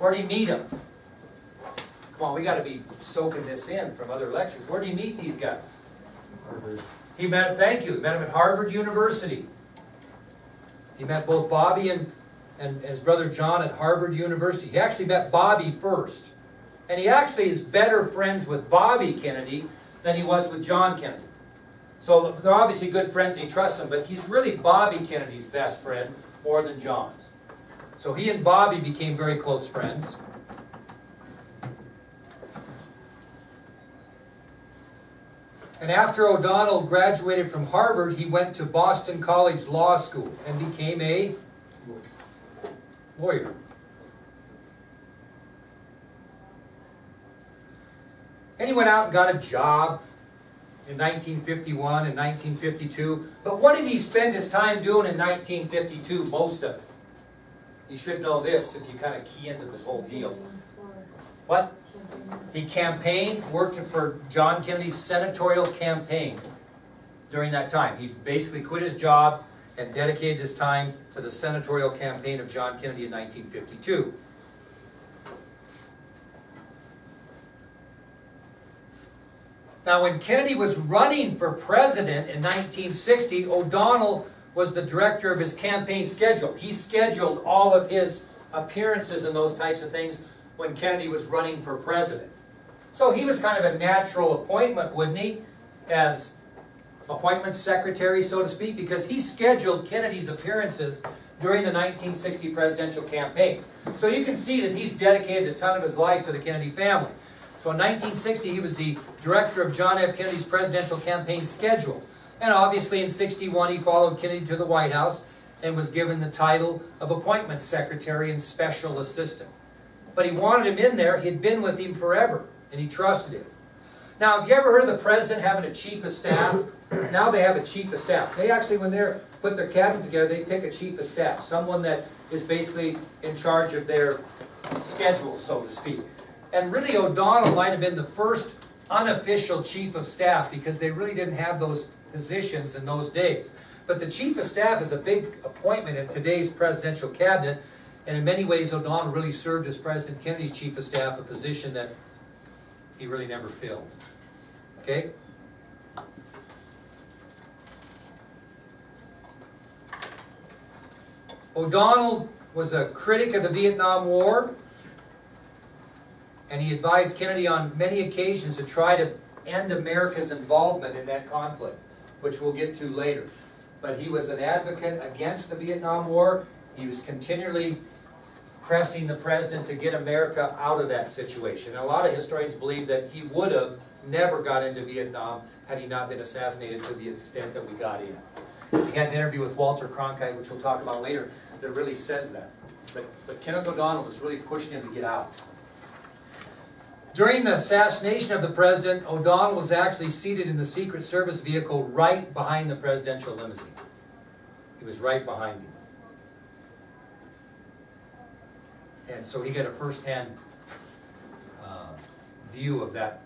Where did he meet him? Come on, we got to be soaking this in from other lectures. Where did he meet these guys? Harvard. He met, thank you, he met him at Harvard University. He met both Bobby and his brother John at Harvard University. He actually met Bobby first. And he actually is better friends with Bobby Kennedy than he was with John Kennedy. So they're obviously good friends, he trusts him, but he's really Bobby Kennedy's best friend more than John's. So he and Bobby became very close friends. And after O'Donnell graduated from Harvard, he went to Boston College Law School and became a lawyer. And he went out and got a job in 1951 and 1952. But what did he spend his time doing in 1952? Most of it. You should know this if you kind of key into this whole deal. What? He campaigned, worked for John Kennedy's senatorial campaign during that time. He basically quit his job and dedicated his time to the senatorial campaign of John Kennedy in 1952. Now, when Kennedy was running for president in 1960, O'Donnell was the director of his campaign schedule. He scheduled all of his appearances and those types of things when Kennedy was running for president. So he was kind of a natural appointment, wouldn't he, as appointment secretary, so to speak, because he scheduled Kennedy's appearances during the 1960 presidential campaign. So you can see that he's dedicated a ton of his life to the Kennedy family. So in 1960, he was the director of John F. Kennedy's presidential campaign schedule. And obviously in 61, he followed Kennedy to the White House and was given the title of appointment secretary and special assistant. But he wanted him in there. He had been with him forever, and he trusted him. Now, have you ever heard of the president having a chief of staff? Now they have a chief of staff. They actually, when they put their cabinet together, they pick a chief of staff, someone that is basically in charge of their schedule, so to speak. And really, O'Donnell might have been the first unofficial chief of staff because they really didn't have those positions in those days. But the chief of staff is a big appointment in today's presidential cabinet, and in many ways, O'Donnell really served as President Kennedy's chief of staff, a position that he really never filled. Okay? O'Donnell was a critic of the Vietnam War, and he advised Kennedy on many occasions to try to end America's involvement in that conflict, which we'll get to later. But he was an advocate against the Vietnam War. He was continually pressing the president to get America out of that situation. And a lot of historians believe that he would have never got into Vietnam had he not been assassinated to the extent that we got in. He had an interview with Walter Cronkite, which we'll talk about later, that really says that. But Kenneth O'Donnell was really pushing him to get out. During the assassination of the president, O'Donnell was actually seated in the Secret Service vehicle right behind the presidential limousine. He was right behind him. And so he got a first-hand view of that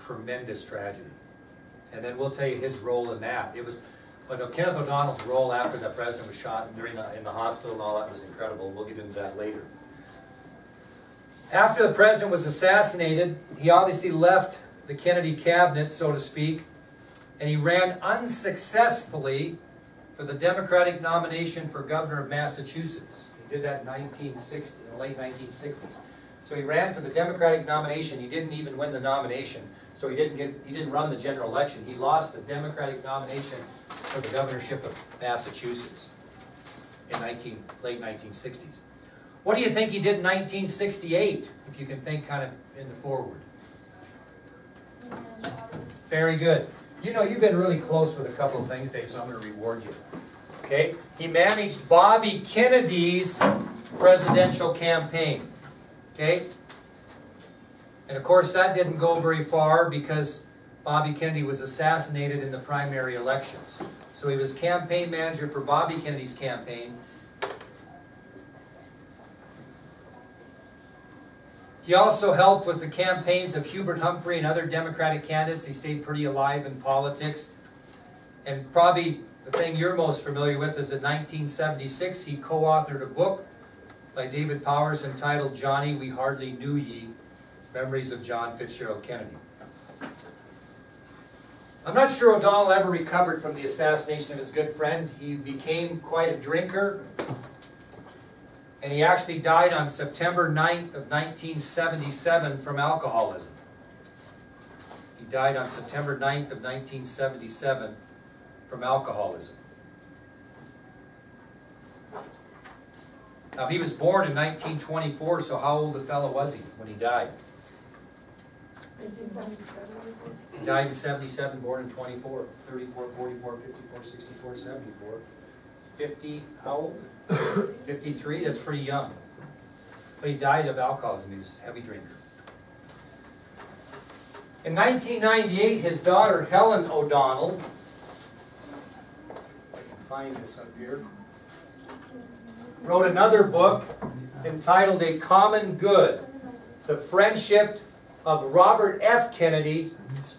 tremendous tragedy. And then we'll tell you his role in that. But Kenneth O'Donnell's role after the president was shot in the hospital and all that was incredible. We'll get into that later. After the president was assassinated, he obviously left the Kennedy cabinet, so to speak, and he ran unsuccessfully for the Democratic nomination for governor of Massachusetts. He did that in the late 1960s. So he ran for the Democratic nomination. He didn't even win the nomination, so he didn't run the general election. He lost the Democratic nomination for the governorship of Massachusetts in late 1960s. What do you think he did in 1968, if you can think kind of in the forward? Very good. You know, you've been really close with a couple of things today, so I'm going to reward you. Okay? He managed Bobby Kennedy's presidential campaign. Okay? And of course, that didn't go very far because Bobby Kennedy was assassinated in the primary elections. So he was campaign manager for Bobby Kennedy's campaign. He also helped with the campaigns of Hubert Humphrey and other Democratic candidates. He stayed pretty alive in politics. And probably the thing you're most familiar with is in 1976, he co-authored a book by David Powers entitled Johnny We Hardly Knew Ye, Memories of John Fitzgerald Kennedy. I'm not sure O'Donnell ever recovered from the assassination of his good friend. He became quite a drinker, and he actually died on September 9th of 1977 from alcoholism. He died on September 9th of 1977 from alcoholism. Now, he was born in 1924, so how old a fellow was he when he died? 1977. He died in 77, born in 24, 34, 44, 54, 64, 74. 50, how old? 53, that's pretty young. But he died of alcoholism, he was a heavy drinker. In 1998, his daughter, Helen O'Donnell, if I can find this up here, wrote another book entitled A Common Good, The Friendship of Robert F. Kennedy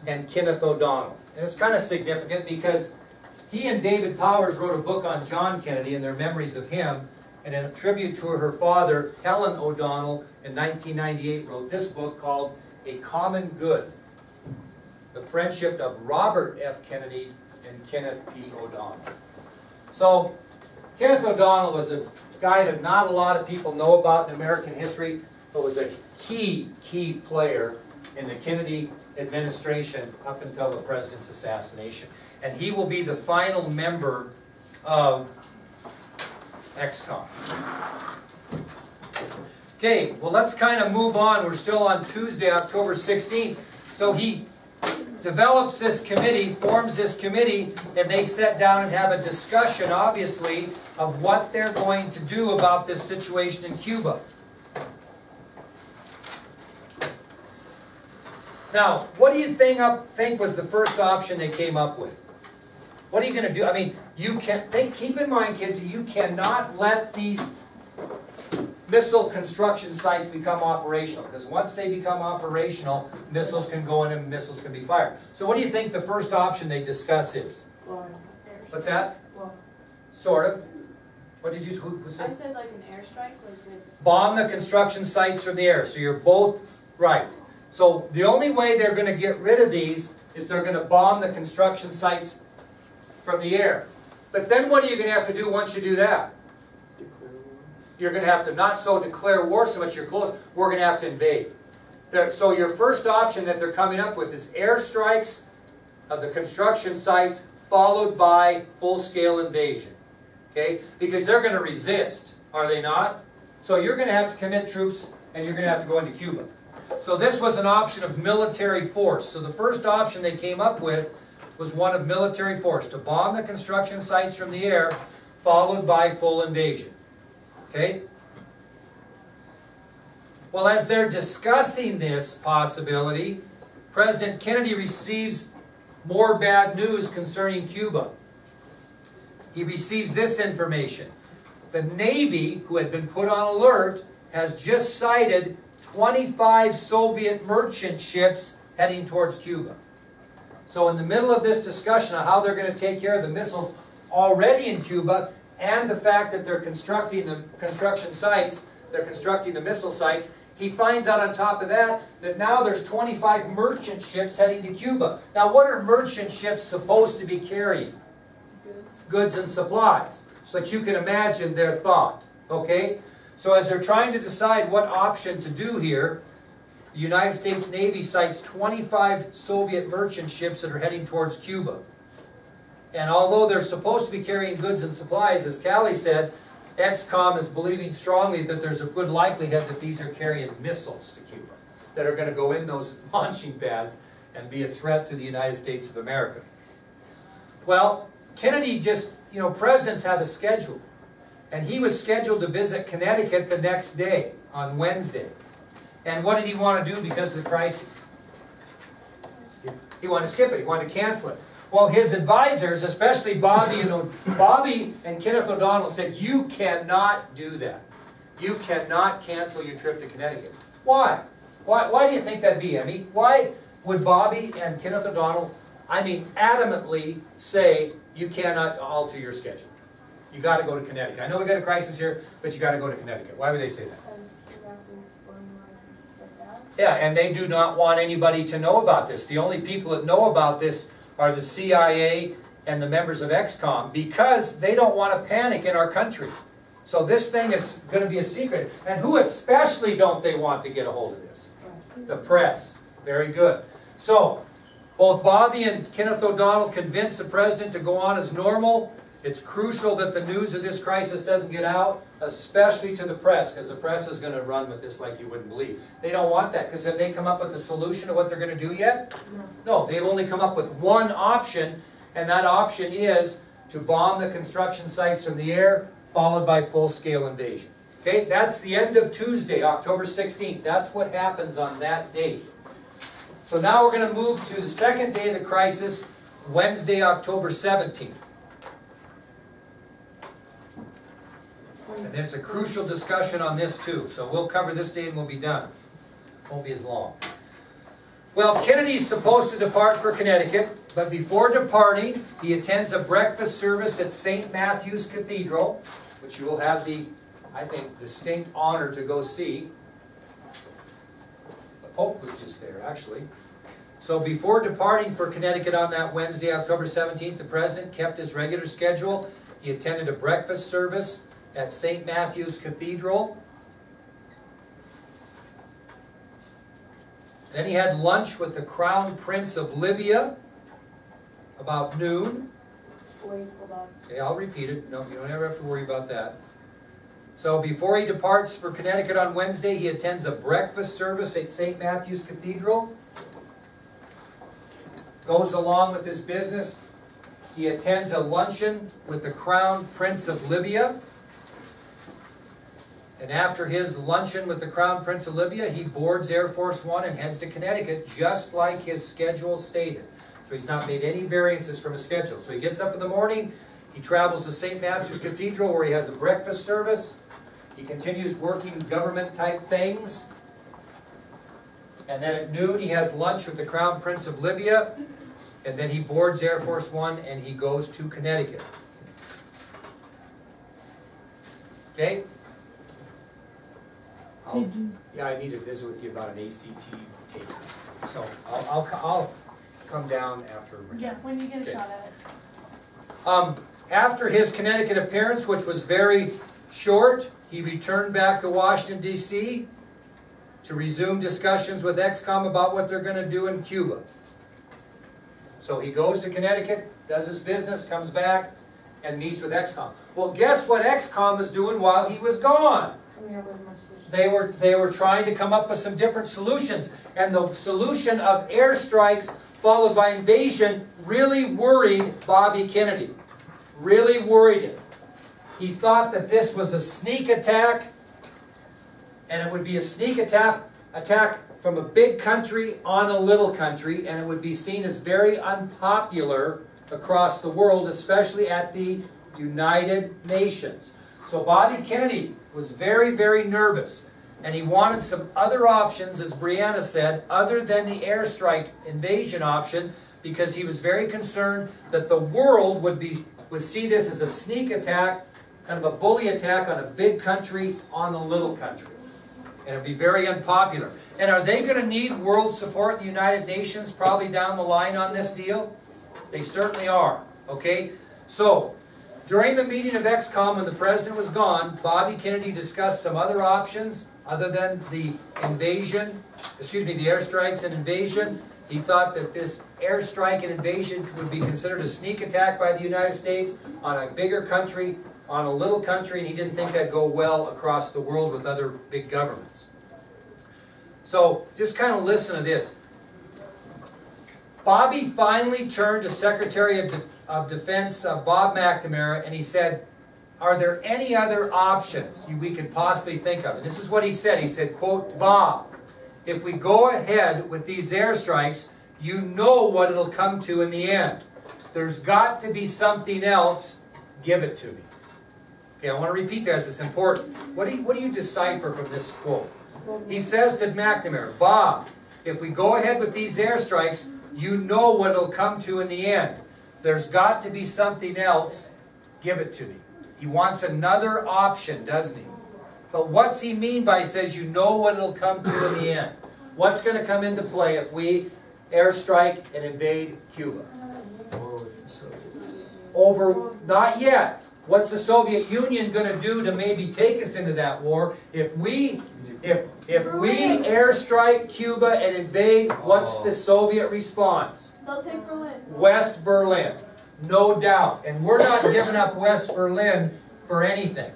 and Kenneth O'Donnell. And it's kind of significant because he and David Powers wrote a book on John Kennedy and their memories of him, and in a tribute to her father, Helen O'Donnell, in 1998 wrote this book called A Common Good, The Friendship of Robert F. Kennedy and Kenneth P. O'Donnell. So, Kenneth O'Donnell was a guy that not a lot of people know about in American history, but was a key player in the Kennedy administration up until the president's assassination. And he will be the final member of ExComm. Okay, well, let's kind of move on. We're still on Tuesday, October 16th. So he develops this committee, forms this committee, and they sit down and have a discussion, obviously, of what they're going to do about this situation in Cuba. Now, what do you think was the first option they came up with? What are you going to do? I mean, keep in mind, kids, you cannot let these missile construction sites become operational, because once they become operational, missiles can go in and missiles can be fired. So what do you think the first option they discuss is? What's that? Sort of. What did you, who said? I said like an airstrike. Bomb the construction sites from the air. So you're both right. So the only way they're going to get rid of these is they're going to bomb the construction sites from the air. But then what are you going to have to do once you do that? You're going to have to not so declare war so much you're close, we're going to have to invade. So your first option that they're coming up with is airstrikes of the construction sites followed by full-scale invasion. Okay? Because they're going to resist, are they not? So you're going to have to commit troops and you're going to have to go into Cuba. So this was an option of military force. So the first option they came up with was one of military force, to bomb the construction sites from the air, followed by full invasion. Okay? Well, as they're discussing this possibility, President Kennedy receives more bad news concerning Cuba. He receives this information. The Navy, who had been put on alert, has just sighted 25 Soviet merchant ships heading towards Cuba. So in the middle of this discussion of how they're going to take care of the missiles already in Cuba, and the fact that they're constructing the construction sites, they're constructing the missile sites, he finds out on top of that that now there's 25 merchant ships heading to Cuba. Now what are merchant ships supposed to be carrying? Goods and supplies. But you can imagine their thought. Okay? So as they're trying to decide what option to do here, the United States Navy sights 25 Soviet merchant ships that are heading towards Cuba. And although they're supposed to be carrying goods and supplies, as Callie said, ExComm is believing strongly that there's a good likelihood that these are carrying missiles to Cuba that are going to go in those launching pads and be a threat to the United States of America. Well, Kennedy just, presidents have a schedule. And he was scheduled to visit Connecticut the next day, on Wednesday. And what did he want to do because of the crisis? He wanted to skip it. He wanted to cancel it. Well, his advisors, especially Bobby and Kenneth O'Donnell, said, you cannot do that. You cannot cancel your trip to Connecticut. Why? Why do you think that'd be, Emmy? Why would Bobby and Kenneth O'Donnell, adamantly say you cannot alter your schedule? You got to go to Connecticut. I know we got a crisis here, but you got to go to Connecticut. Why would they say that? Yeah, and they do not want anybody to know about this. The only people that know about this are the CIA and the members of XCOM, because they don't want to panic in our country. So this thing is going to be a secret. And who especially don't they want to get a hold of this? The press. Very good. So, both Bobby and Kenneth O'Donnell convinced the president to go on as normal. It's crucial that the news of this crisis doesn't get out, especially to the press, because the press is going to run with this like you wouldn't believe. They don't want that, because have they come up with a solution to what they're going to do yet? No, they've only come up with one option, and that option is to bomb the construction sites from the air, followed by full-scale invasion. Okay, that's the end of Tuesday, October 16th. That's what happens on that date. So now we're going to move to the second day of the crisis, Wednesday, October 17th. And there's a crucial discussion on this too. So we'll cover this day and we'll be done. Won't be as long. Well, Kennedy's supposed to depart for Connecticut, but before departing, he attends a breakfast service at St. Matthew's Cathedral, which you will have the, I think, distinct honor to go see. The Pope was just there, actually. So before departing for Connecticut on that Wednesday, October 17th, the President kept his regular schedule. He attended a breakfast service at St. Matthew's Cathedral. Then he had lunch with the Crown Prince of Libya about noon. Wait, hold on. Okay, I'll repeat it. No, you don't ever have to worry about that. So before he departs for Connecticut on Wednesday, he attends a breakfast service at St. Matthew's Cathedral. Goes along with his business. He attends a luncheon with the Crown Prince of Libya. And after his luncheon with the Crown Prince of Libya, he boards Air Force One and heads to Connecticut, just like his schedule stated. So he's not made any variances from his schedule. So he gets up in the morning, he travels to St. Matthew's Cathedral where he has a breakfast service. He continues working government-type things. And then at noon, he has lunch with the Crown Prince of Libya. And then he boards Air Force One and he goes to Connecticut. Okay? Yeah, I need to visit with you about an ACT tape. So I'll come down after. Yeah, when you get a shot at it. After his Connecticut appearance, which was very short, he returned back to Washington, D.C. to resume discussions with XCOM about what they're going to do in Cuba. So he goes to Connecticut, does his business, comes back, and meets with XCOM. Well, guess what XCOM was doing while he was gone? They were trying to come up with some different solutions. And the solution of airstrikes followed by invasion really worried Bobby Kennedy. Really worried him. He thought that this was a sneak attack, and it would be a sneak attack from a big country on a little country, and it would be seen as very unpopular across the world, especially at the United Nations. So Bobby Kennedy was very, very nervous, and he wanted some other options, as Brianna said, other than the airstrike invasion option, because he was very concerned that the world would see this as a sneak attack, kind of a bully attack on a big country on a little country. And it would be very unpopular. And are they going to need world support in the United Nations probably down the line on this deal? They certainly are. Okay? So, during the meeting of XCOM when the President was gone, Bobby Kennedy discussed some other options other than the invasion, the airstrikes and invasion. He thought that this airstrike and invasion would be considered a sneak attack by the United States on a bigger country, on a little country, and he didn't think that'd go well across the world with other big governments. So, just kind of listen to this. Bobby finally turned to Secretary of Defense Bob McNamara, and he said, are there any other options we could possibly think of? And this is what he said. He said, quote, Bob, if we go ahead with these airstrikes, you know what it'll come to in the end. There's got to be something else. Give it to me. Okay, I want to repeat that as it's important. What do you decipher from this quote? He says to McNamara, Bob, if we go ahead with these airstrikes, you know what it'll come to in the end. There's got to be something else. Give it to me. He wants another option, doesn't he? But what's he mean by, he says, you know what it'll come to in the end? What's going to come into play if we airstrike and invade Cuba? Over, not yet. What's the Soviet Union going to do to maybe take us into that war? If we airstrike Cuba and invade, what's the Soviet response? They'll take Berlin. West Berlin, no doubt. And we're not giving up West Berlin for anything.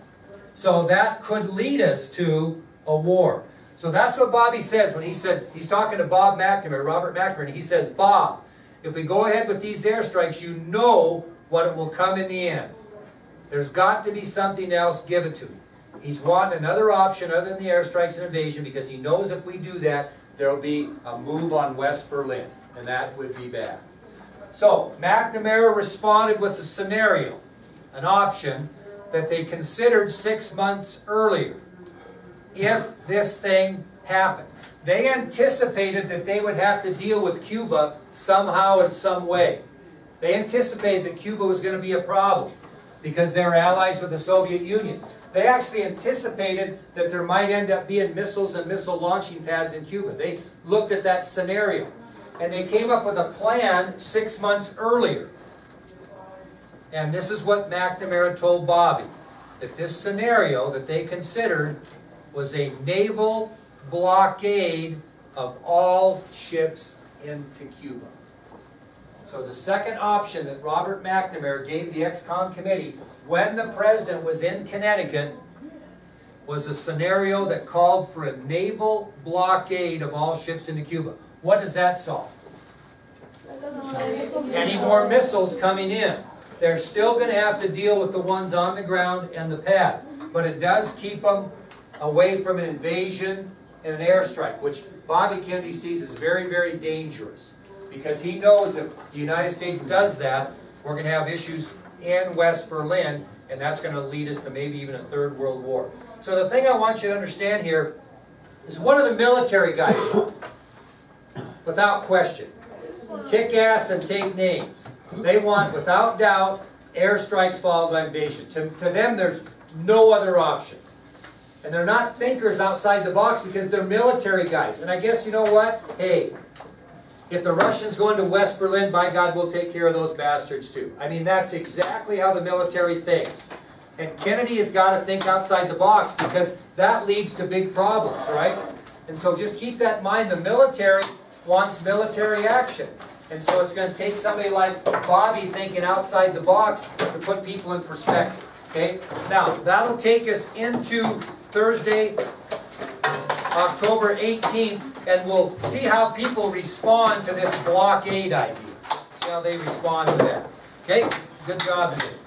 So that could lead us to a war. So that's what Bobby says when he said, he's talking to Bob McNamara, Robert McNamara, and he says, Bob, if we go ahead with these airstrikes, you know what it will come in the end. There's got to be something else given to me. He's wanting another option other than the airstrikes and invasion because he knows if we do that, there'll be a move on West Berlin, and that would be bad. So McNamara responded with a scenario, an option that they considered 6 months earlier if this thing happened. They anticipated that they would have to deal with Cuba somehow in some way. They anticipated that Cuba was going to be a problem because they were allies with the Soviet Union. They actually anticipated that there might end up being missiles and missile launching pads in Cuba. They looked at that scenario and they came up with a plan 6 months earlier. And this is what McNamara told Bobby, that this scenario that they considered was a naval blockade of all ships into Cuba. So the second option that Robert McNamara gave the ex-com committee when the president was in Connecticut was a scenario that called for a naval blockade of all ships into Cuba. What does that solve? Any more missiles coming in. They're still going to have to deal with the ones on the ground and the pads. But it does keep them away from an invasion and an airstrike, which Bobby Kennedy sees as very, very dangerous. Because he knows if the United States does that, we're going to have issues in West Berlin, and that's going to lead us to maybe even a third world war. So the thing I want you to understand here is one of the military guys, without question, kick ass and take names. They want, without doubt, airstrikes followed by invasion. To them, there's no other option. And they're not thinkers outside the box because they're military guys. And I guess, you know what? Hey, if the Russians go into West Berlin, by God, we'll take care of those bastards too. I mean, that's exactly how the military thinks. And Kennedy has got to think outside the box because that leads to big problems, right? And so just keep that in mind. The military wants military action. And so it's going to take somebody like Bobby thinking outside the box to put people in perspective. Okay? Now, that'll take us into Thursday, October 18th, and we'll see how people respond to this blockade idea. See how they respond to that. Okay? Good job today.